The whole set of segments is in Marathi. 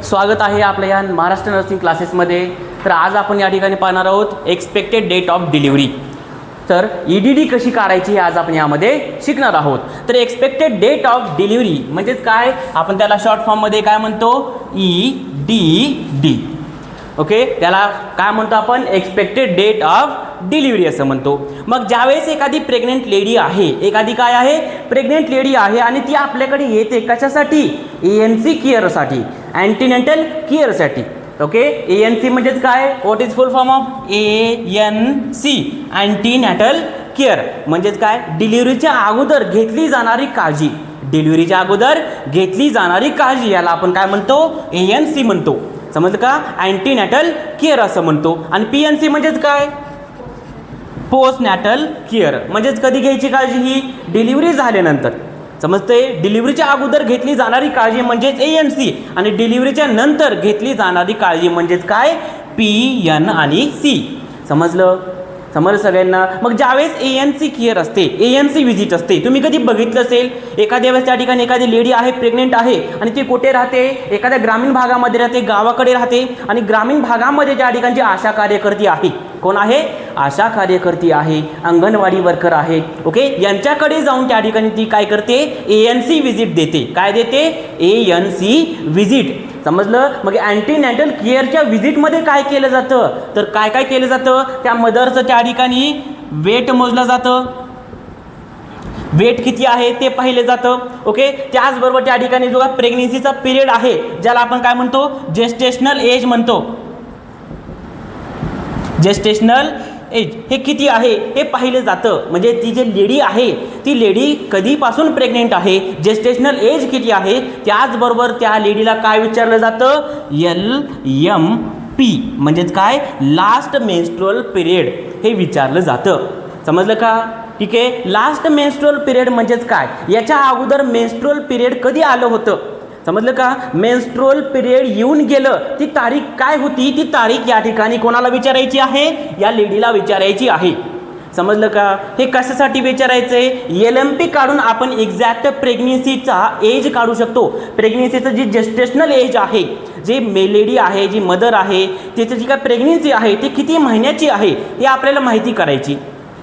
स्वागत आहे आपल्या या महाराष्ट्र नर्सिंग क्लासेसमध्ये। तर आज आपण या ठिकाणी पाहणार आहोत एक्सपेक्टेड डेट ऑफ डिलिव्हरी। तर ईडीडी कशी काढायची हे आज आपण यामध्ये शिकणार आहोत। तर एक्सपेक्टेड डेट ऑफ डिलिव्हरी म्हणजेच काय, आपण त्याला शॉर्ट फॉर्ममध्ये काय म्हणतो, ईडीडी। ओके, त्याला काय म्हणतो आपण, एक्सपेक्टेड डेट ऑफ डिलिव्हरी असं म्हणतो। मग ज्यावेळेस एखादी प्रेग्नेंट लेडी आहे, एखादी काय आहे, प्रेग्नेंट लेडी आहे आणि ती आपल्याकडे येते कशासाठी, ANC केअरसाठी, अँटीनेटल केअरसाठी। ओके, ANC म्हणजेच काय, what is full form of ANC, antenatal care म्हणजेच काय, डिलिव्हरीच्या अगोदर घेतली जाणारी काळजी, डिलिव्हरीच्या अगोदर घेतली जाणारी काळजी, याला आपण काय म्हणतो, ANC म्हणतो। समजलं का, अँटीनेटल केअर असं म्हणतो। आणि PNC म्हणजेच काय, पोस्ट नॅटल केअर म्हणजेच कधी घ्यायची काळजी, ही डिलिव्हरी झाल्यानंतर। समजते, डिलिव्हरीच्या अगोदर घेतली जाणारी काळजी म्हणजेच ANC आणि डिलिव्हरीच्या नंतर घेतली जाणारी काळजी म्हणजेच काय, PN आणि C। समजलं सगळ्यांना। मग ज्यावेळेस ANC केअर असते, ANC व्हिजिट असते, तुम्ही कधी बघितलं असेल, एखाद्या वेळेस त्या ठिकाणी एखादी लेडी आहे, प्रेग्नेंट आहे आणि ती कुठे राहते, एखाद्या ग्रामीण भागामध्ये राहते, गावाकडे राहते। आणि ग्रामीण भागामध्ये ज्या ठिकाणी आशा कार्यकर्ती आहे, कोण आहे, आशा कार्यकर्ती आहे, अंगणवाडी वर्कर आहे। ओके, यांच्याकडे जाऊन त्या ठिकाणी ती काय करते, ANC व्हिजिट देते। काय देते, ANC व्हिजिट। समजलं। मग अँटीनेटल केअरच्या व्हिजिटमध्ये काय केलं जातं, तर काय काय केलं जातं, त्या मदरचं त्या ठिकाणी वेट मोजलं जातं, वेट किती आहे ते पाहिलं जातं। ओके, त्याचबरोबर त्या ठिकाणी जो प्रेग्नेन्सीचा पिरियड आहे, ज्याला आपण काय म्हणतो, जेस्टेशनल एज म्हणतो, जेस्टेशनल एज हे किती आहे हे पाहिलं जातं। म्हणजे ती जी लेडी आहे, ती लेडी कधीपासून प्रेग्नेंट आहे, जेस्टेशनल एज किती आहे, त्याचबरोबर त्या लेडीला काय विचारलं जातं, LMP म्हणजेच काय, लास्ट मेन्स्ट्रुअल पिरियड हे विचारलं जातं। समजलं का, ठीक आहे। लास्ट मेन्स्ट्रुअल पिरियड म्हणजेच काय, याच्या अगोदर मेन्स्ट्रुअल पिरियड कधी आलं होतं, समजलं का, मेन्स्ट्रुअल पिरियड येऊन गेलं, ती तारीख काय होती, ती तारीख या ठिकाणी कोणाला विचारायची आहे, या लेडीला विचारायची आहे। समजलं का, हे कशासाठी विचारायचं आहे, LMP काढून आपण एक्झॅक्ट प्रेग्नेन्सीचा एज काढू शकतो। प्रेग्नेन्सीचं जी जेस्टेशनल एज आहे, जे लेडी आहे, जी मदर आहे, तिचं जी काय प्रेग्नेन्सी आहे ती किती महिन्याची आहे हे आपल्याला माहिती करायची।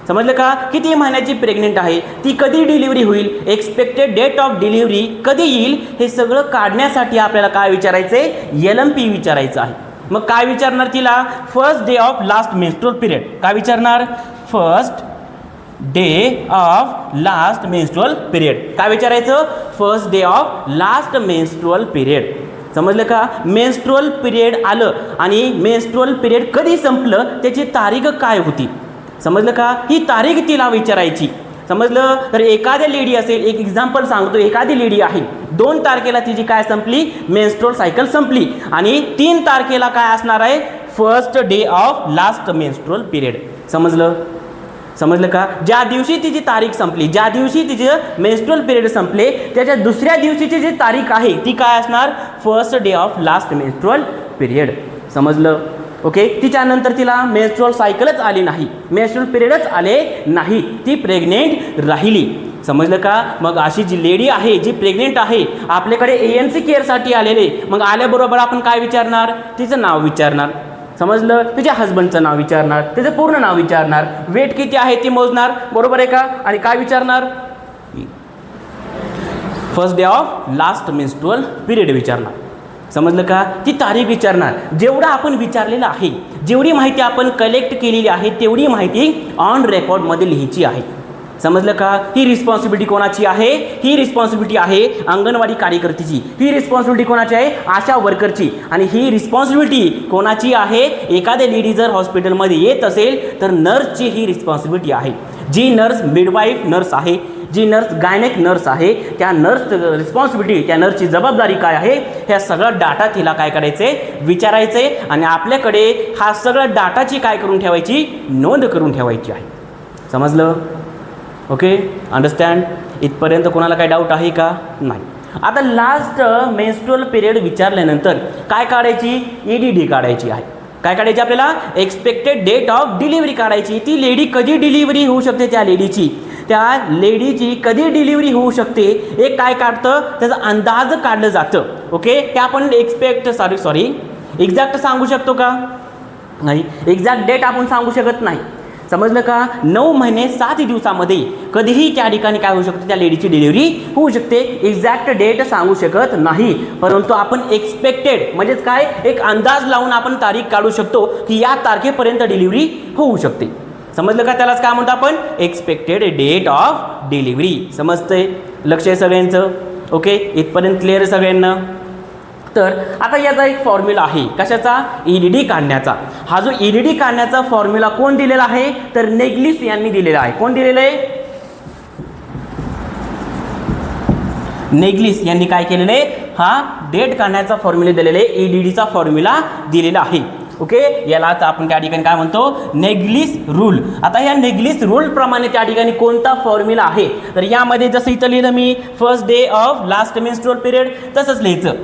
समजलं का, किती महिन्याची प्रेग्नेंट आहे, ती कधी डिलिव्हरी होईल, एक्सपेक्टेड डेट ऑफ डिलिव्हरी कधी येईल, हे सगळं काढण्यासाठी आपल्याला काय विचारायचं आहे, LMP विचारायचं आहे। मग काय विचारणार तिला, first day of last menstrual period, काय विचारणार, first day of last menstrual period, काय विचारायचं, first day of last menstrual period. समजलं का, मेन्स्ट्रुअल पिरियड आलं आणि मेन्स्ट्रुअल पिरियड कधी संपलं, त्याची तारीख काय होती, समजलं का, ही तारीख तिला विचारायची। समजलं। तर एखाद्या लेडी असेल, एक एक्झाम्पल सांगतो, एखादी लेडी आहे, 2 तारखेला तिची काय संपली, मेन्स्ट्रुअल सायकल संपली आणि 3 तारखेला काय असणार आहे, first day of last menstrual period. समजलं का, ज्या दिवशी तिची तारीख संपली, ज्या दिवशी तिचे मेन्स्ट्रुअल पिरियड संपले, त्याच्या दुसऱ्या दिवशीची जी तारीख आहे ती काय असणार, first day of last menstrual period. समजलं। ओके, तिच्यानंतर तिला मेन्स्ट्रुअल सायकलच आली नाही, मेन्स्ट्रुअल पिरियडच आले नाही, ती प्रेग्नेंट राहिली। समजलं का, मग अशी जी लेडी आहे, जी प्रेग्नेंट आहे, आपल्याकडे ANC केअरसाठी आलेले, मग आल्याबरोबर आपण काय विचारणार, तिचं नाव विचारणार। समजलं, तुझ्या हस्बंडचं नाव विचारणार, त्याचं पूर्ण नाव विचारणार, वेट किती आहे ते मोजणार, बरोबर आहे का, आणि काय विचारणार, first day of last menstrual period विचारणार। समजलं का, ती तारीख विचारणार। जेवढं आपण विचारलेलं आहे, जेवढी माहिती आपण कलेक्ट केलेली आहे, तेवढी माहिती ऑन रेकॉर्डमध्ये लिहायची आहे। समजलं का, ही रिस्पॉन्सिबिलिटी कोणाची आहे, ही रिस्पॉन्सिबिलिटी आहे अंगणवाडी कार्यकर्तीची, ही रिस्पॉन्सिबिलिटी कोणाची आहे, आशा वर्करची, आणि ही रिस्पॉन्सिबिलिटी कोणाची आहे, एखाद्या लेडी जर हॉस्पिटलमध्ये येत असेल तर नर्सची ही रिस्पॉन्सिबिलिटी आहे। जी नर्स मिडवाईफ नर्स आहे, जी नर्स गायनेक नर्स आहे, त्या नर्स रिस्पॉन्सिबिलिटी, त्या नर्सची जबाबदारी काय आहे, ह्या सगळा डाटा तिला काय करायचे, विचारायचे, आणि आपल्याकडे हा सगळा डाटाची काय करून ठेवायची, नोंद करून ठेवायची आहे। समजलं। Okay, understand. इथपर्यंत कोणाला काय डाऊट आहे का, नाही। आता लास्ट मेन्स्ट्रुअल पिरियड विचारल्यानंतर काय काढायची, EDD काढायची आहे। काय काढायची आपल्याला, एक्सपेक्टेड डेट ऑफ डिलिव्हरी काढायची। ती लेडी कधी डिलिव्हरी होऊ शकते, त्या लेडीची त्या लेडीची कधी डिलिव्हरी होऊ शकते हे काय काढतं, त्याचा अंदाज काढलं जातं। ओके, हे आपण एक्झॅक्ट सांगू शकतो का? नाही, एक्झॅक्ट डेट आपण सांगू शकत नाही. समजलं का? 9 महिने 7 दिवसामध्ये कधीही त्या ठिकाणी काय होऊ शकते, त्या लेडीची डिलिव्हरी होऊ शकते. एक्झॅक्ट डेट सांगू शकत नाही, परंतु आपण एक्सपेक्टेड म्हणजेच काय, एक अंदाज लावून आपण तारीख काढू शकतो की या तारखेपर्यंत डिलिव्हरी होऊ शकते. समजलं का? त्यालाच काय म्हणतो आपण, एक्सपेक्टेड डेट ऑफ डिलिव्हरी. समजतंय? लक्ष आहे सगळ्यांचं? ओके, इथपर्यंत क्लिअर सगळ्यांना? तर आता याचा एक फॉर्म्युला आहे, कशाचा? EDD काढण्याचा. हा जो EDD काढण्याचा फॉर्म्युला कोण दिलेला आहे, तर नेग्लिस यांनी दिलेला आहे. कोण दिलेलं आहे? नेग्लिस यांनी काय केलेलं आहे, हा डेट काढण्याचा फॉर्म्युला दिलेला आहे, EDDचा फॉर्म्युला दिलेला आहे. ओके, यालाच आपण त्या ठिकाणी काय म्हणतो, नेग्लिस रूल. आता या नेग्लिस रूल प्रमाणे त्या ठिकाणी कोणता फॉर्म्युला आहे, तर यामध्ये जसं इथं लिहिलं मी first day of last menstrual period, तसंच लिहायचं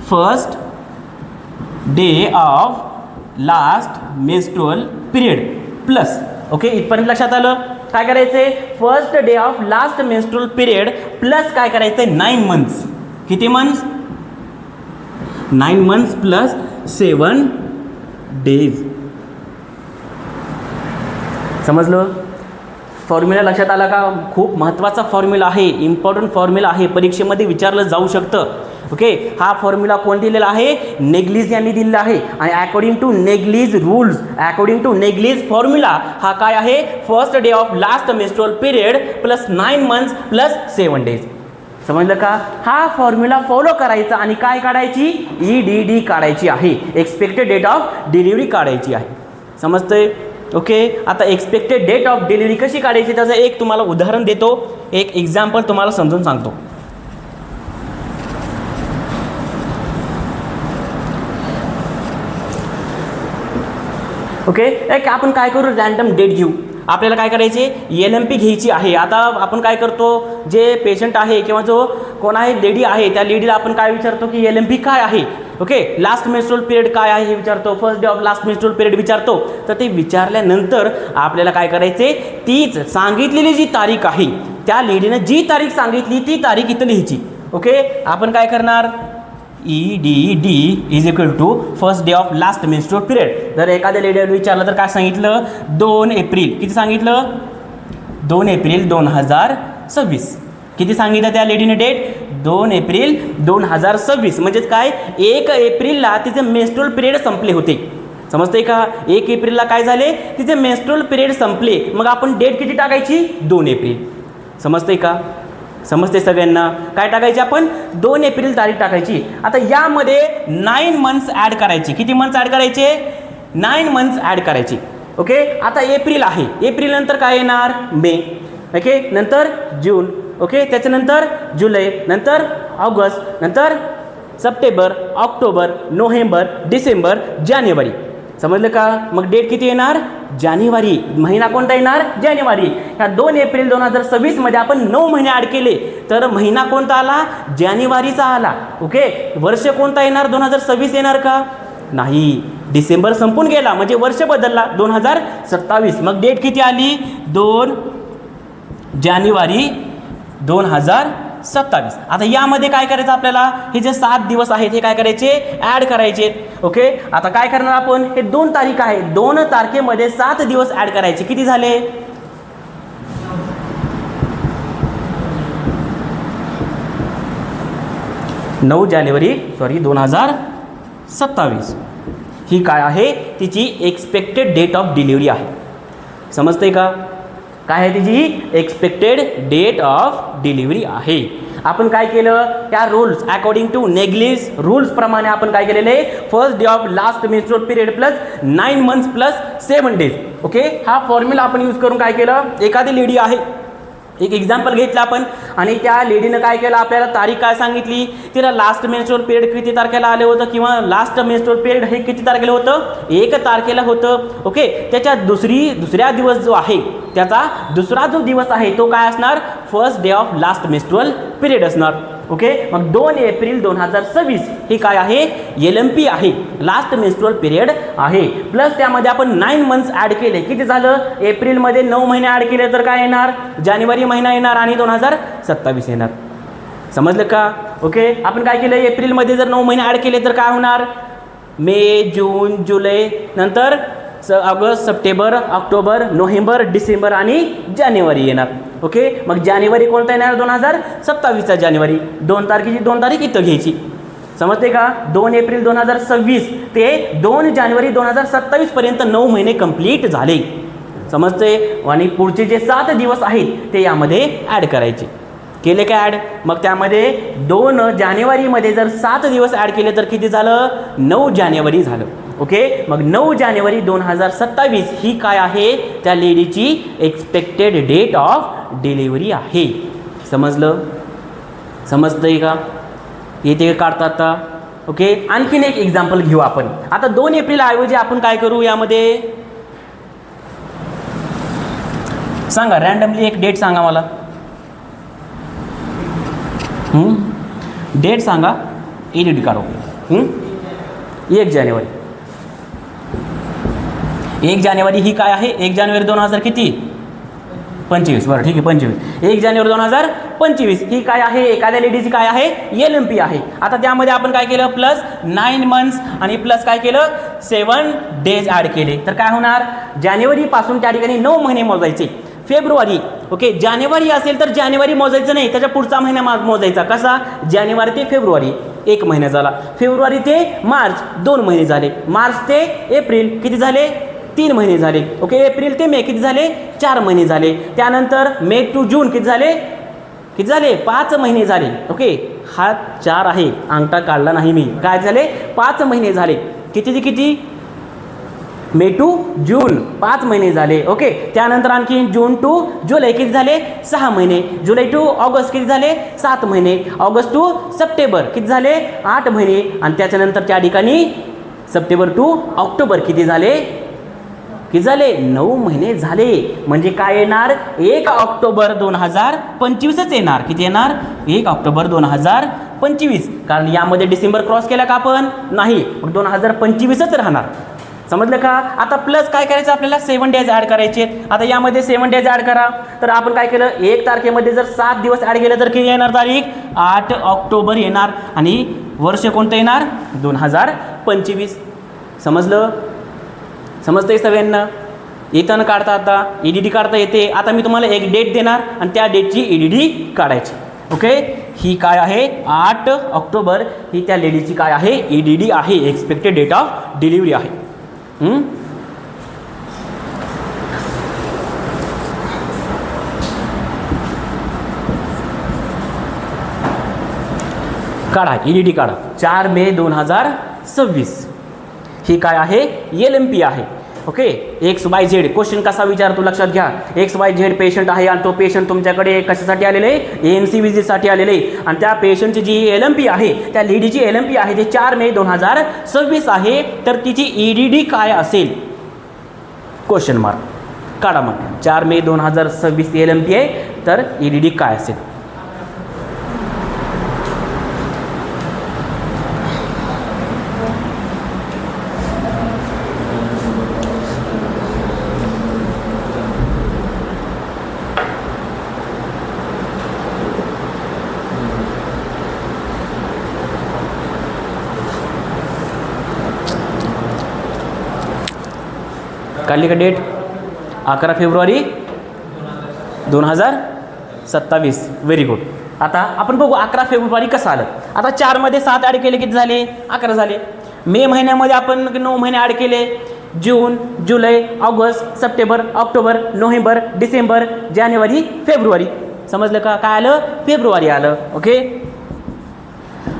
first day of last menstrual period plus. Okay, इथपर्यंत लक्षात आलं? काय करायचंय, first day of last menstrual period plus काय करायचंय, 9 मंथ्स. किती मंथ्स? 9 months plus 7 days. समजलं? फॉर्म्युला लक्षात आला का? खूप महत्त्वाचा फॉर्म्युला आहे, इम्पॉर्टंट फॉर्म्युला आहे, परीक्षेमध्ये विचारलं जाऊ शकतं. ओके, हा फॉर्म्युला कोण दिलेला आहे, नेग्लिस यांनी दिलेला आहे. आणि according to Naegele's rules, according to Naegele's formula हा काय आहे, first day of last menstrual period plus 9 months plus 7 days. समजलं का? हा फॉर्म्युला फॉलो करायचा आणि काय काढायची, EDD काढायची आहे, एक्सपेक्टेड डेट ऑफ डिलिव्हरी काढायची आहे. समजतंय? ओके, आता एक्सपेक्टेड डेट ऑफ डिलिव्हरी कशी काढायची त्याचं एक तुम्हाला उदाहरण देतो, एक एक्झाम्पल तुम्हाला समजून सांगतो. ओके, एक आपण काय करू, रँडम डेट घेऊ. आपल्याला काय करायचे, LMP घ्यायची आहे. आता आपण काय करतो, जे पेशंट आहे किंवा जो कोण आहे, लेडी आहे, त्या लेडीला आपण काय विचारतो की LMP काय आहे. ओके, लास्ट मेन्स्ट्रुअल पिरियड काय आहे हे विचारतो, first day of last menstrual period विचारतो. तर ते विचारल्यानंतर आपल्याला काय करायचे, तीच सांगितलेली जी तारीख आहे, त्या लेडीनं जी तारीख सांगितली ती तारीख इथं लिहायची. ओके, आपण काय करणार, EDD is equal to first day of last menstrual period. जर एखाद्या लेडीला विचारलं तर काय सांगितलं, 2 एप्रिल. किती सांगितलं, 2 एप्रिल 2026. किती सांगितलं त्या लेडीने डेट, 2 एप्रिल 2026. म्हणजेच काय, 1 एप्रिलला तिचे मेन्स्ट्रुअल पिरियड संपले होते. समजते का? 1 एप्रिलला काय झाले, तिचे मेन्स्ट्रुअल पिरियड संपले. मग आपण डेट किती टाकायची, 2 एप्रिल. समजते का? समजते सगळ्यांना? काय टाकायची आपण, 2 एप्रिल तारीख टाकायची. आता यामध्ये 9 मंथ्स ॲड करायचे. किती मंथ्स ॲड करायचे, 9 मंथ्स ॲड करायची. ओके, आता एप्रिल आहे, एप्रिल नंतर काय येणार, मे. ओके, नंतर जून. ओके, त्याच्यानंतर जुलै, नंतर ऑगस्ट, नंतर सप्टेंबर, ऑक्टोबर, नोव्हेंबर, डिसेंबर, जानेवारी. समजलं का? मग डेट किती येणार, जानेवारी. महिना कोणता येणार, जानेवारी. ह्या 2 एप्रिल 2026 मध्ये आपण 9 महिने ॲड केले तर महिना कोणता आला, जानेवारीचा आला. ओके, वर्ष कोणता येणार, 2026 येणार का, नाही. डिसेंबर संपून गेला म्हणजे वर्ष बदलला, 2027. मग डेट किती आली, 2 जानेवारी 2027. आता यामध्ये काय करायचं आपल्याला, हे जे 7 दिवस आहेत हे काय करायचे, ॲड करायचे. ओके, आता काय करणार आपण, हे 2 तारीख आहे, 2 तारखेमध्ये 7 दिवस ॲड करायचे. किती झाले, 9 जानेवारी 2027. ही काय आहे, तिची एक्सपेक्टेड डेट ऑफ डिलिव्हरी आहे. समजते का? काय आहे तिची एक्सपेक्टेड डेट ऑफ डिलिव्हरी आहे. आपण काय केलं, त्या rules according to Naegele's rules प्रमाणे आपण काय केलेलं आहे, first day of last menstrual period plus 9 months plus 7 days. Okay, हा फॉर्म्युला आपण यूज करून काय केलं, एखादी लेडी आहे, एक एक्झाम्पल घेतलं आपण आणि त्या लेडीनं काय केलं, आपल्याला तारीख काय सांगितली, तिला लास्ट मेन्स्ट्रुअल पिरियड किती तारखेला आले होतं किंवा लास्ट मेन्स्ट्रुअल पिरियड हे किती तारखेला होतं, 1 तारखेला होतं. ओके, त्याच्या दुसऱ्या दिवस जो आहे, त्याचा दुसरा जो दिवस आहे तो काय असणार, first day of last menstrual period असणार. ओके, मग 2 एप्रिल 2026 हे काय आहे, LMP आहे, लास्ट मेन्स्ट्रुअल पिरियड आहे. प्लस त्यामध्ये आपण 9 मंथ्स ॲड केले. किती झालं, एप्रिलमध्ये 9 महिने ॲड केले तर काय येणार, जानेवारी महिना येणार आणि 2027 येणार. समजलं का? ओके, आपण काय केलं, एप्रिलमध्ये जर 9 महिने ॲड केले तर काय होणार, मे, जून, जुलै, नंतर ऑगस्ट, सप्टेंबर, ऑक्टोबर, नोव्हेंबर, डिसेंबर आणि जानेवारी येणार. ओके, मग जानेवारी कोणता येणार, 2027चा जानेवारी. 2 तारखेची 2 तारीख इथं घ्यायची. समजते का, 2 एप्रिल 2026 ते 2 जानेवारी 2027 पर्यंत 9 महिने कंप्लीट झाले. समजते, आणि पुढचे जे 7 दिवस आहेत ते यामध्ये ॲड करायचे. केले का ॲड, मग त्यामध्ये 2 जानेवारीमध्ये जर 7 दिवस ॲड केले तर किती झालं, 9 जानेवारी झालं. ओके, मग 9 जानेवारी 2027 ही काय आहे, त्या लेडीची एक्सपेक्टेड डेट ऑफ डिलिव्हरी आहे. समजलं, समजतंय का, येते काढता आता. ओके, आणखीन एक एक्झाम्पल घेऊ आपण. आता 2 एप्रिल ऐवजी आपण काय करू, यामध्ये सांगा, रँडमली एक डेट सांगा मला. डेट सांगा, एडिट करो. 1 जानेवारी. 1 जानेवारी ही काय आहे, 1 जानेवारी 2000 किती, 25. बरं ठीक आहे, 25. 1 जानेवारी 2025 ही काय आहे, एखाद्या लेडीची काय आहे, LMP आहे. आता त्यामध्ये आपण काय केलं, प्लस 9 मंथ्स आणि प्लस काय केलं, 7 डेज ॲड केले. तर काय होणार, जानेवारीपासून त्या ठिकाणी 9 महिने मोजायचे. फेब्रुवारी, ओके, जानेवारी असेल तर जानेवारी मोजायचं नाही, त्याच्या पुढचा महिना मोजायचा. कसा, जानेवारी ते फेब्रुवारी 1 महिना झाला, फेब्रुवारी ते मार्च 2 महिने झाले, मार्च ते एप्रिल किती झाले, 3 महिने झाले. ओके, एप्रिल ते मे किती झाले, 4 महिने झाले. त्यानंतर मे टू जून किती झाले, 5 महिने झाले. ओके, हा 4 आहे, अंगठा काढला नाही मी, काय झाले, 5 महिने झाले. किती, मे टू जून 5 महिने झाले. ओके, त्यानंतर आणखी जून टू जुलै किती झाले, 6 महिने. जुलै टू ऑगस्ट किती झाले, 7 महिने. ऑगस्ट टू सप्टेंबर किती झाले, 8 महिने. आणि त्याच्यानंतर त्या ठिकाणी सप्टेंबर टू ऑक्टोबर किती झाले, 9 महिने झाले. म्हणजे काय येणार, 1 ऑक्टोबर 2025च येणार. किती येणार, 1 ऑक्टोबर 2025. कारण यामध्ये डिसेंबर क्रॉस केला का आपण, नाही, मग 2025च राहणार. समजलं का. आता प्लस काय करायचं, आपल्याला 7 डेज ॲड करायचे. आता यामध्ये 7 डेज ॲड करा. तर आपण काय केलं, 1 तारखेमध्ये जर 7 दिवस ॲड केलं तर किती येणार तारीख, 8 ऑक्टोबर येणार. आणि वर्ष कोणतं येणार, 2025. समजलं, समजतंय सगळ्यांना. येताना काढता, आता EDD काढता येते. आता मी तुम्हाला एक डेट देणार आणि त्या डेटची EDD काढायची. ओके, ही काय आहे, 8 ऑक्टोबर ही त्या लेडीची काय आहे, EDD आहे, एक्सपेक्टेड डेट ऑफ डिलिव्हरी आहे. काढा, EDD काढा. 4 मे 2026 ही काय आहे, LMP आहे. ओके, XYZ क्वेश्चन कसा विचारतो लक्षात घ्या. XYZ पेशंट आहे आणि तो पेशंट तुमच्याकडे कशासाठी आलेले आहे, ANC विजिटसाठी आलेले आहे. आणि त्या पेशंटची जी LMP आहे, त्या लेडीची LMP आहे ते 4 मे 2026 आहे. तर तिची EDD काय असेल, क्वेश्चन मार्क काढा. मग 4 मे 2026 LMP आहे, तर EDD काय असेल. काढली का डेट, 11 फेब्रुवारी 2027. Very good. आता आपण बघू 11 फेब्रुवारी कसं आलं. आता 4 मध्ये 7 ॲड केले किती झाले, 11 झाले. मे महिन्यामध्ये आपण 9 महिने ॲड केले, जून, जुलै, ऑगस्ट, सप्टेंबर, ऑक्टोबर, नोव्हेंबर, डिसेंबर, जानेवारी, फेब्रुवारी. समजलं का, काय आलं, फेब्रुवारी आलं. ओके,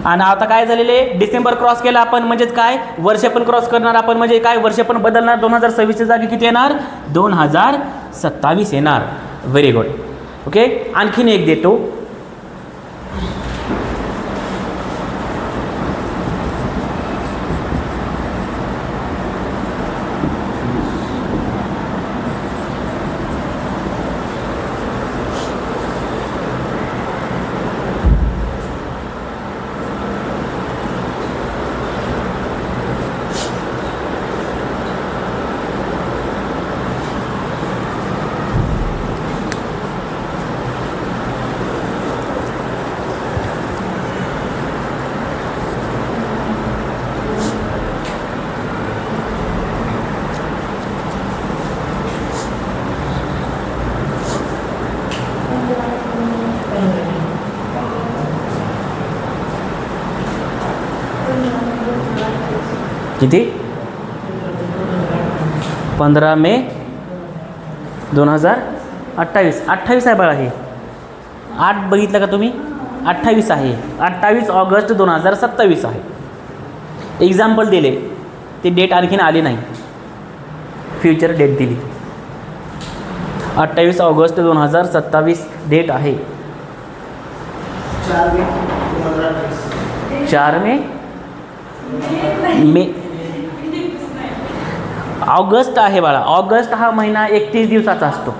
आणि आता काय झालेले, डिसेंबर क्रॉस केला आपण, म्हणजेच काय, वर्ष पण क्रॉस करणार आपण, म्हणजे काय, वर्ष पण बदलणार. 2026च्या जागी किती येणार, 2027 येणार. Very good. ओके, आणखीन एक देतो. किती 15 मे 2028. 28 आहे बाळा, हे 8 बघितलं का तुम्ही, 28 आहे, 28 ऑगस्ट 2027 आहे. एक्झाम्पल दिले, ते डेट आणखीन आली नाही, फ्युचर डेट दिली. 28 ऑगस्ट 2027 डेट आहे. 4 मे ऑगस्ट आहे बाळा. ऑगस्ट हा महिना 31 दिवसाचा असतो.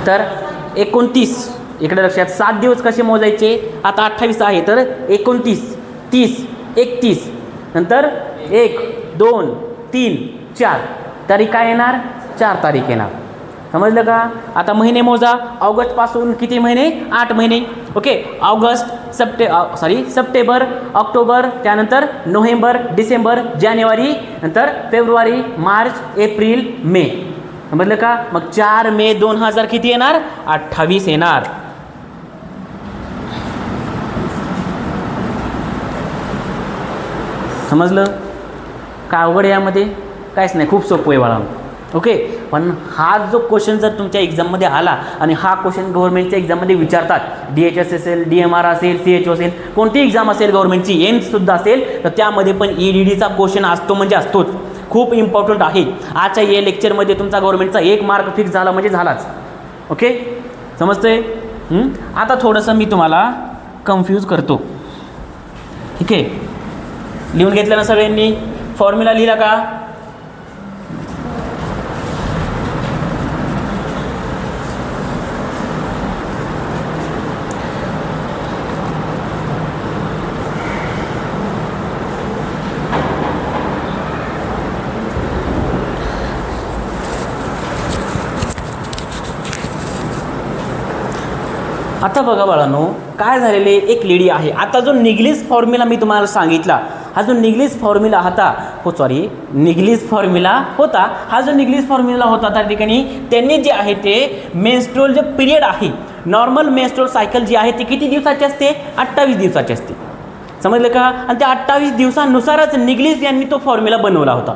तर 29, इकडे लक्षात 7 दिवस कसे मोजायचे, आता 28 आहे तर 29, 30, 31, नंतर 1, 2, 3, 4 तारीख काय येणार, 4 तारीख येणार. समजलं का. आता महिने मोजा. ऑगस्टपासून किती महिने, 8 महिने. ओके, ऑगस्ट, सप्टेंबर, ऑक्टोबर, त्यानंतर नोव्हेंबर, डिसेंबर, जानेवारी, नंतर फेब्रुवारी, मार्च, एप्रिल, मे. समजलं का. मग 4 मे 2000 किती येणार, 28 येणार. समजलं का. अवघड यामध्ये काहीच नाही, खूप सोपं आहे बाळा. ओके, पण हा जो क्वेश्चन जर तुमच्या एक्झाममध्ये आला आणि हा क्वेश्चन गव्हर्नमेंटच्या एक्झाममध्ये विचारतात, DHS असेल, DMR असेल, CHO असेल, कोणती एक्झाम असेल गव्हर्नमेंटची, एम्ससुद्धा असेल, तर त्यामध्ये पण EDDचा क्वेश्चन असतो म्हणजे असतोच. खूप इम्पॉर्टंट आहे. आजच्या या लेक्चरमध्ये तुमचा गव्हर्नमेंटचा 1 मार्क फिक्स झाला म्हणजे झालाच. ओके, समजतंय. आता थोडंसं मी तुम्हाला कन्फ्यूज करतो. ठीक आहे, लिहून घेतलं ना सगळ्यांनी, फॉर्म्युला लिहिला का. आता बघा बाळांनो, काय झालेले, एक लेडी आहे. आता जो निग्लिश फॉर्म्युला मी तुम्हाला सांगितला, हा जो निग्लिश फॉर्म्युला होता, निग्लिश फॉर्म्युला होता, हा जो निग्लिश फॉर्म्युला होता त्या ठिकाणी त्यांनी जे आहे ते मेन्स्ट्रुअल जे पिरियड आहे, नॉर्मल मेन्स्ट्रुअल सायकल जी आहे ती किती दिवसाची असते, 28 दिवसाची असते. समजलं का. आणि त्या 28 दिवसानुसारच निग्लिश यांनी तो फॉर्म्युला बनवला होता.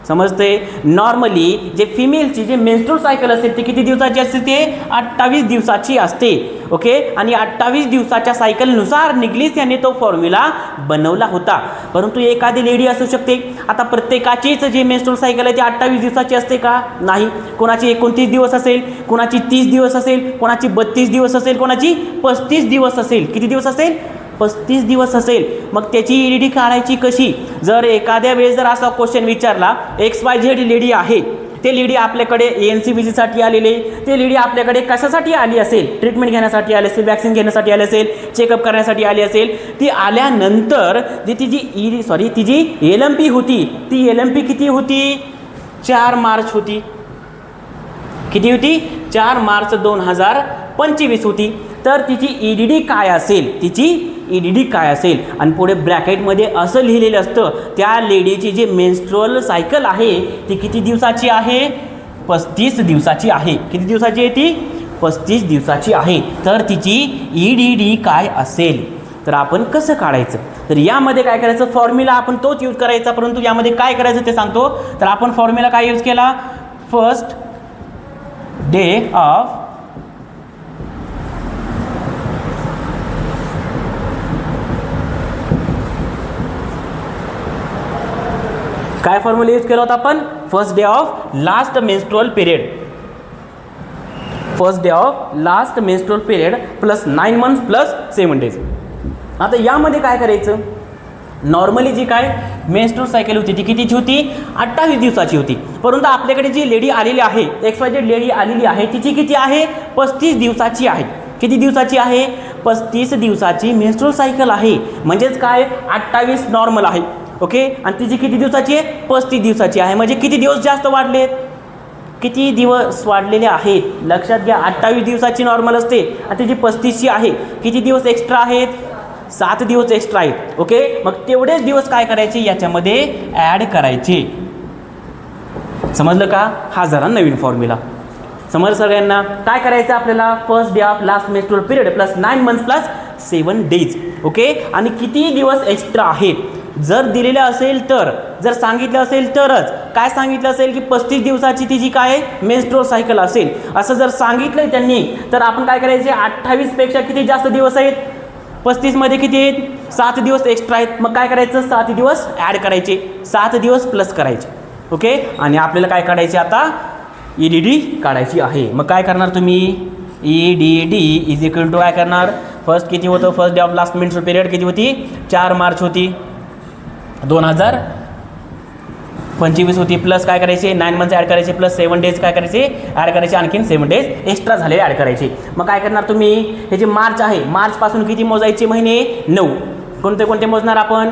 समजते. नॉर्मली जे फिमेलची जे मेन्स्ट्रुअल सायकल असते ती किती दिवसाची असते, ते 28 दिवसाची असते. ओके, आणि 28 दिवसाच्या सायकलनुसार निग्लिश यांनी तो फॉर्म्युला बनवला होता. परंतु एखादी लेडी असू शकते. आता प्रत्येकाचीच जी मेन्स्ट्रुअल सायकल आहे ती 28 दिवसाची असते का, नाही. कोणाची 29 दिवस असेल, कोणाची 30 दिवस असेल, कोणाची 32 दिवस असेल, कोणाची 35 दिवस असेल. किती दिवस असेल, 35 दिवस असेल. मग त्याची EDD काढायची कशी. जर एखाद्या वेळेस जर असा क्वेश्चन विचारला, XYZ लेडी आहे, ते लेडी आपल्याकडे ANCVGसाठी आलेले, ते लेडी आपल्याकडे कशासाठी आली असेल, ट्रीटमेंट घेण्यासाठी आली असेल, वॅक्सिन घेण्यासाठी आली असेल, चेकअप करण्यासाठी आली असेल. ती आल्यानंतर जी तिची LMP होती, ती LMP किती होती, 4 मार्च होती. किती होती, 4 मार्च 2025 होती. तर तिची EDD काय असेल, तिची EDD काय असेल. आणि पुढे ब्रॅकेटमध्ये असं लिहिलेलं असतं, त्या लेडीची जी मेन्स्ट्रुअल सायकल आहे ती किती दिवसाची आहे, 35 दिवसाची आहे. किती दिवसाची आहे ती, 35 दिवसाची आहे. तर तिची EDD काय असेल. तर आपण कसं काढायचं, तर यामध्ये काय करायचं, फॉर्म्युला आपण तोच यूज करायचा. परंतु यामध्ये काय करायचं ते सांगतो. तर आपण फॉर्म्युला काय यूज केला, फर्स्ट डे ऑफ काय फॉर्म्युला यूज केला होता आपण, first day of last menstrual period. First day of last menstrual period plus 9 months plus 7 days. आता यामध्ये काय करायचं, नॉर्मली जी काय मेन्स्ट्रुअल सायकल होती ती कितीची होती, 28 दिवसाची होती. परंतु आपल्याकडे जी लेडी आलेली आहे, XYZ लेडी आलेली आहे, तिची किती आहे, 35 दिवसाची आहे. किती दिवसाची आहे, 35 दिवसाची मेन्स्ट्रुअल सायकल आहे. म्हणजेच काय, 28 नॉर्मल आहे. ओके, आणि तिची किती दिवसाची आहे, 35 दिवसाची आहे. म्हणजे किती दिवस जास्त वाढलेत, किती दिवस वाढलेले आहेत. लक्षात घ्या, 28 दिवसाची नॉर्मल असते आणि तिची 35ची आहे. किती दिवस एक्स्ट्रा आहेत, 7 दिवस एक्स्ट्रा आहेत. ओके, मग तेवढेच दिवस काय करायचे, याच्यामध्ये ॲड करायचे. समजलं का. हा जरा नवीन फॉर्म्युला समज सगळ्यांना. काय करायचं आपल्याला, first day of last menstrual period plus 9 months plus 7 days. Okay, आणि किती दिवस एक्स्ट्रा आहेत, जर दिलेलं असेल तर, जर सांगितलं असेल तरच. काय सांगितलं असेल की 35 दिवसाची ती जी काय मेन्स्ट्रुअल सायकल असेल, असं जर सांगितलं त्यांनी तर आपण काय करायचे, 28 पेक्षा किती जास्त दिवस आहेत, 35 मध्ये किती आहेत, 7 दिवस एक्स्ट्रा आहेत. मग काय करायचं, 7 दिवस ॲड करायचे, 7 दिवस प्लस करायचे. ओके, आणि आपल्याला काय काढायचे आता, EDD काढायची आहे. मग काय करणार तुम्ही, EDD इज इक्वल टू काय करणार, फर्स्ट किती होतं, first day of last menstrual period किती होती, 4 मार्च होती 2025 होती, प्लस काय करायचे 9 मंथ्स ॲड करायचे, प्लस 7 डेज काय करायचे ॲड करायचे, आणखीन 7 डेज एक्स्ट्रा झालेले ॲड करायचे. मग काय करणार तुम्ही, हे जे मार्च आहे, मार्चपासून किती मोजायचे महिने, 9. कोणते कोणते मोजणार आपण,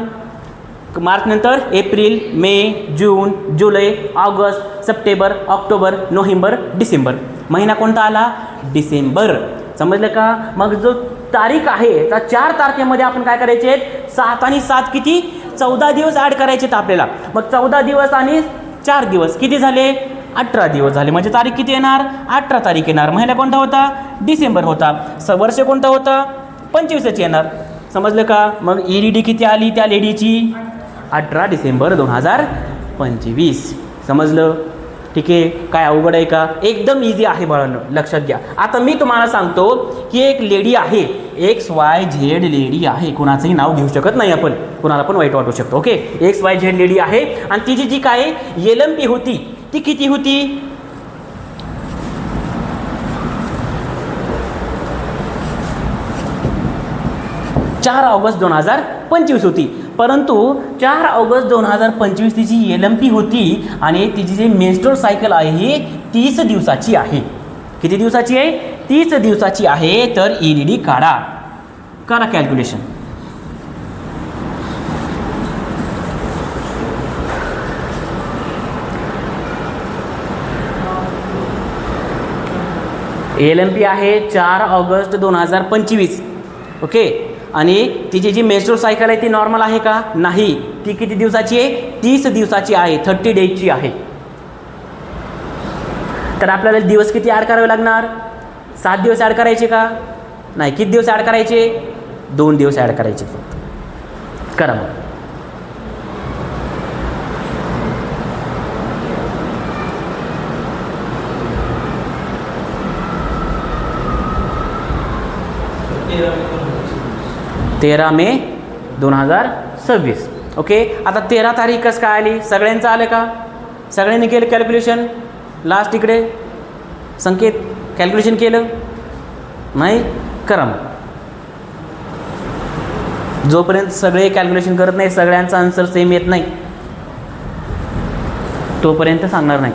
मार्च नंतर एप्रिल, मे, जून, जुलै, ऑगस्ट, सप्टेंबर, ऑक्टोबर, नोव्हेंबर, डिसेंबर. महिना कोणता आला, डिसेंबर. समजलं का. मग जो तारीख आहे त्या 4 तारखेमध्ये आपण काय करायचे, 7 आणि 7 किती, 14 दिवस ॲड करायचे आहेत आपल्याला. मग 14 दिवस आणि 4 दिवस किती झाले, 18 दिवस झाले. म्हणजे तारीख किती येणार, 18 तारीख येणार. महिना कोणता होता, डिसेंबर होता. वर्ष कोणता होता, 25 येणार. समजलं का. मग EDD किती आली त्या लेडीची, 18 डिसेंबर 2025. समजलं. ठीक आहे, काय अवघड आहे का, एकदम इझी आहे बाळांनो, लक्षात घ्या. आता मी तुम्हाला सांगतो की एक लेडी आहे, XYZ लेडी आहे, कोणाचंही नाव घेऊ शकत नाही आपण, कोणाला पण वाईट वाटू शकतो. ओके, XYZ लेडी आहे आणि तिची जी काय LMP होती ती किती होती, 4 ऑगस्ट 2025 होती. परंतु 4 ऑगस्ट 2025 तिची LMP होती आणि तिची जी मेन्स्ट्रुअल सायकल आहे ही 30 दिवसाची आहे. किती दिवसाची आहे, 30 दिवसाची आहे. तर EDD काढा, करा कॅल्क्युलेशन. LMP आहे 4 ऑगस्ट 2025. ओके, आणि तिची जी मेन्स्ट्रुअल सायकल आहे ती नॉर्मल आहे का, नाही. ती किती दिवसाची आहे, 30 दिवसाची आहे, 30 डेजची आहे. तर आपल्याला दिवस किती ॲड करावे लागणार, 7 दिवस ॲड करायचे का, नाही. किती दिवस ॲड करायचे, 2 दिवस ॲड करायचे फक्त. करा मग. तेरा मे 2026. ओके, आता 13 तारीख कसं काय आली, सगळ्यांचं आलं का, सगळ्यांनी केलं कॅल्क्युलेशन. लास्ट इकडे संकेत कॅल्क्युलेशन केलं नाही, करा मग. जोपर्यंत सगळे कॅल्क्युलेशन करत नाही, सगळ्यांचा आन्सर सेम येत नाही, तोपर्यंत सांगणार नाही.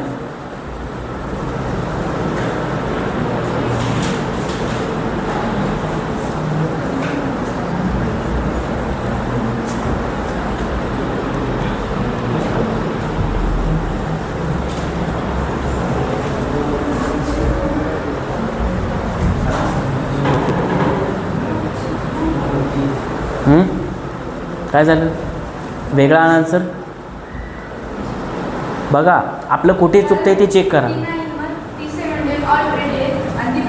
काय झालं, वेगळा आन्सर बघा. आपलं कुठे चुकतंय ते चेक करा.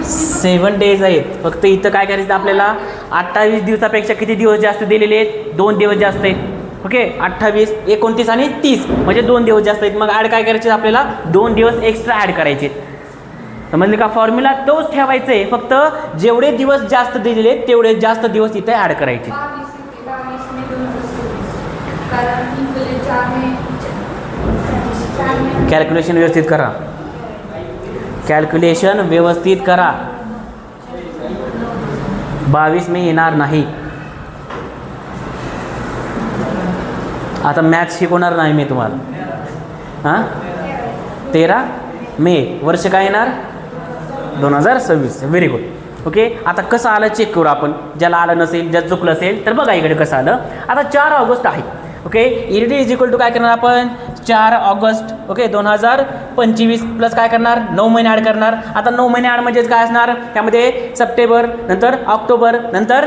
7 डेज आहेत फक्त. इथं काय करायचं आपल्याला, 28 दिवसापेक्षा किती दिवस जास्त दिलेले आहेत, 2 दिवस जास्त आहेत. ओके, 28, 29 आणि 30 म्हणजे 2 दिवस जास्त आहेत. मग ॲड काय करायचे आपल्याला, 2 दिवस एक्स्ट्रा ॲड करायचे. समजले का. फॉर्म्युला तोच ठेवायचं आहे, फक्त जेवढे दिवस जास्त दिलेले आहेत तेवढे जास्त दिवस इथे ॲड करायचे. कॅल्क्युलेशन व्यवस्थित करा, कॅल्क्युलेशन व्यवस्थित करा. 22 मे येणार नाही. आता मॅथ्स शिकवणार नाही मी तुम्हाला. हां, 13 मे वर्ष काय येणार, 2026. Very good. ओके, आता कसं आलं चेक करू आपण. ज्याला आलं नसेल, ज्यात चुकलं असेल तर बघा इकडे कसं आलं. आता 4 ऑगस्ट आहे. Okay, EDD is equal to काय करणार आपण, 4 ऑगस्ट. ओके, 2025 प्लस काय करणार, 9 महिने ॲड करणार. आता 9 महिने ॲड म्हणजेच काय असणार, त्यामध्ये सप्टेंबर, नंतर ऑक्टोबर, नंतर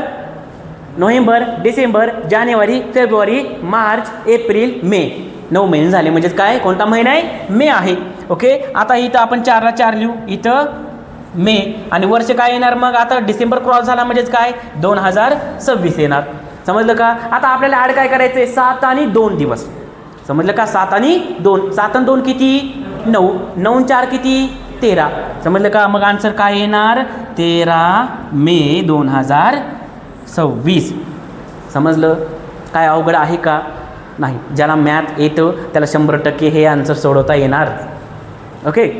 नोव्हेंबर, डिसेंबर, जानेवारी, फेब्रुवारी, मार्च, एप्रिल, मे. 9 महिने झाले. म्हणजेच काय, कोणता महिना आहे, मे आहे. ओके, आता इथं आपण 4ला 4 लिहू, इथं मे आणि वर्ष काय येणार. मग आता डिसेंबर क्रॉस झाला म्हणजेच काय, 2026 येणार. समजलं का? आता आपल्याला ॲड काय करायचं आहे? 7 आणि 2 दिवस. समजलं का? 7 आणि 2. 7 आणि 2 किती? 9. 9 आणि 4 किती? 13. समजलं का? मग आन्सर काय येणार? 13 मे 2026. समजलं? काय अवघड आहे का? नाही. ज्याला मॅथ येतं त्याला 100% हे आन्सर सोडवता येणार. ओके,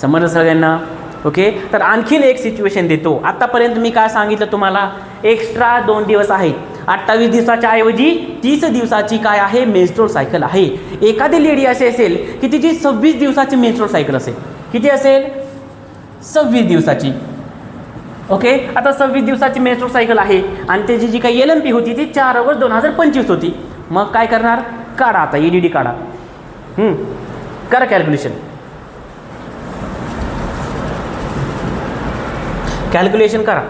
समजलं सगळ्यांना? ओके, तर आणखीन एक सिच्युएशन देतो. आत्तापर्यंत मी काय सांगितलं तुम्हाला? एक्स्ट्रा 2 दिवस आहेत. 28 दिवसाच्या ऐवजी 30 दिवसाची काय आहे? मेन्स्ट्रुअल सायकल आहे. एखादी लेडी अशी असेल की तिची 26 दिवसाची मेन्स्ट्रुअल सायकल असेल. किती असेल? 26 दिवसाची. ओके, आता 26 दिवसाची मेन्स्ट्रुअल सायकल आहे आणि त्याची जी काही LMP होती ती 4 ऑगस्ट 2025 होती. मग काय करणार? काढा आता EDD काढा. करा कॅल्क्युलेशन. कॅल्क्युलेशन करा.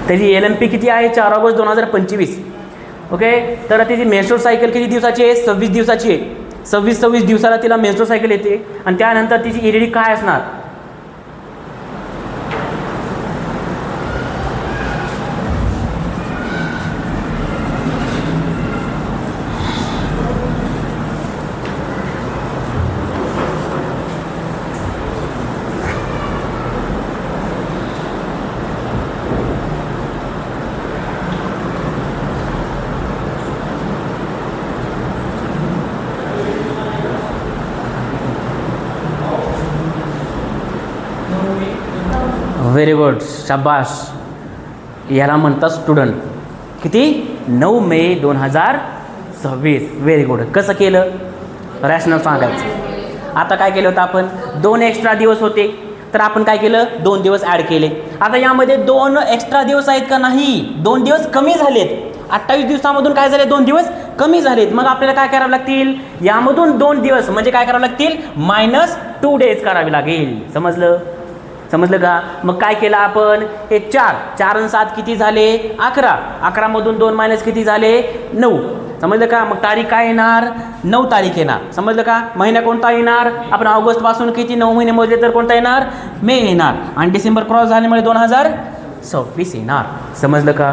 त्याची LMP किती आहे? 4 ऑगस्ट 2025. ओके, तर तिची मेन्स्ट्रुअल सायकल किती दिवसाची आहे? 26 दिवसाची आहे. 26 दिवसाला तिला मेन्स्ट्रुअल सायकल येते आणि त्यानंतर तिची EDD काय असणार? व्हेरी गुड, शाबाश. याला म्हणतात स्टुडंट. किती? 9 मे 2026. Very good. कसं केलं? रॅशनल सांगायचं. आता काय केलं होतं आपण? 2 एक्स्ट्रा दिवस होते तर आपण काय केलं? 2 दिवस ॲड केले. आता यामध्ये 2 एक्स्ट्रा दिवस आहेत का? नाही, 2 दिवस कमी झालेत. 28 दिवसामधून काय झाले? 2 दिवस कमी झालेत. मग आपल्याला काय करावं लागतील? यामधून 2 दिवस म्हणजे काय करावं लागतील? -2 डेज करावी लागेल. समजलं? समजलं का? मग काय केलं आपण? हे 4 आणि 7 किती झाले? 11. 11 मधून 2 मायनस किती झाले? 9. समजलं का? मग तारीख काय येणार? 9 तारीख येणार. समजलं का? महिना कोणता येणार? आपण ऑगस्ट पासून किती 9 महिने मोजले तर कोणता येणार? मे येणार. आणि डिसेंबर क्रॉस झाल्यामुळे 2026 येणार. समजलं का?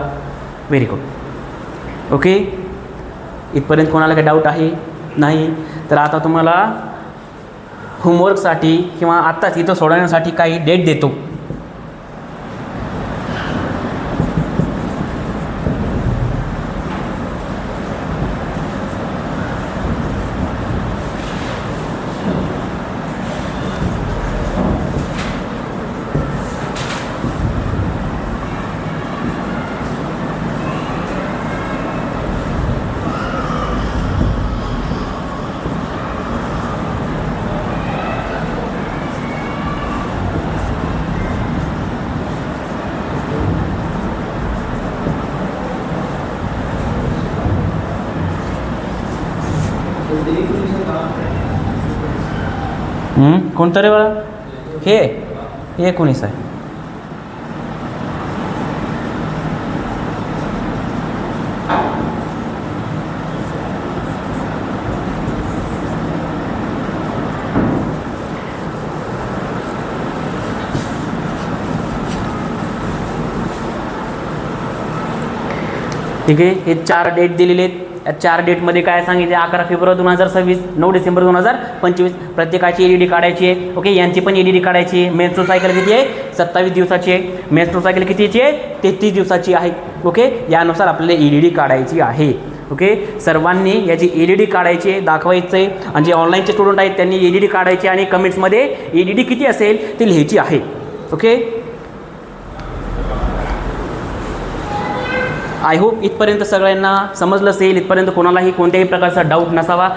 Very good. ओके, इथपर्यंत कोणाला काही डाऊट आहे? नाही. तर आता तुम्हाला होमवर्कसाठी किंवा आत्ताच इथं सोडवण्यासाठी काही डेट देतो. कोणतं रे बाळा? हे 19 आहे. ठीक आहे, हे 4 डेट दिलेले आहेत. या 4 डेटमध्ये काय सांगितले? 11 फेब्रुवारी 2026, 9 डिसेंबर 2025. प्रत्येकाची EDD काढायची आहे. ओके, यांची पण EDD काढायची आहे. मेन्स्ट्रुअल सायकल किती आहे? 27 दिवसाची आहे. मेन्स्ट्रुअल सायकल कितीची आहे? 33 दिवसाची आहे. ओके, यानुसार आपल्याला EDD काढायची आहे. ओके, सर्वांनी याची EDD काढायची आहे, दाखवायचं आहे. आणि जे ऑनलाईनचे स्टुडंट आहेत त्यांनी EDD काढायची आणि कमेंट्समध्ये EDD किती असेल ती लिहायची आहे. ओके, आय होप इथपर्यंत सगळ्यांना समजलं असेल. इथपर्यंत कोणालाही कोणत्याही प्रकारचा डाऊट नसावा.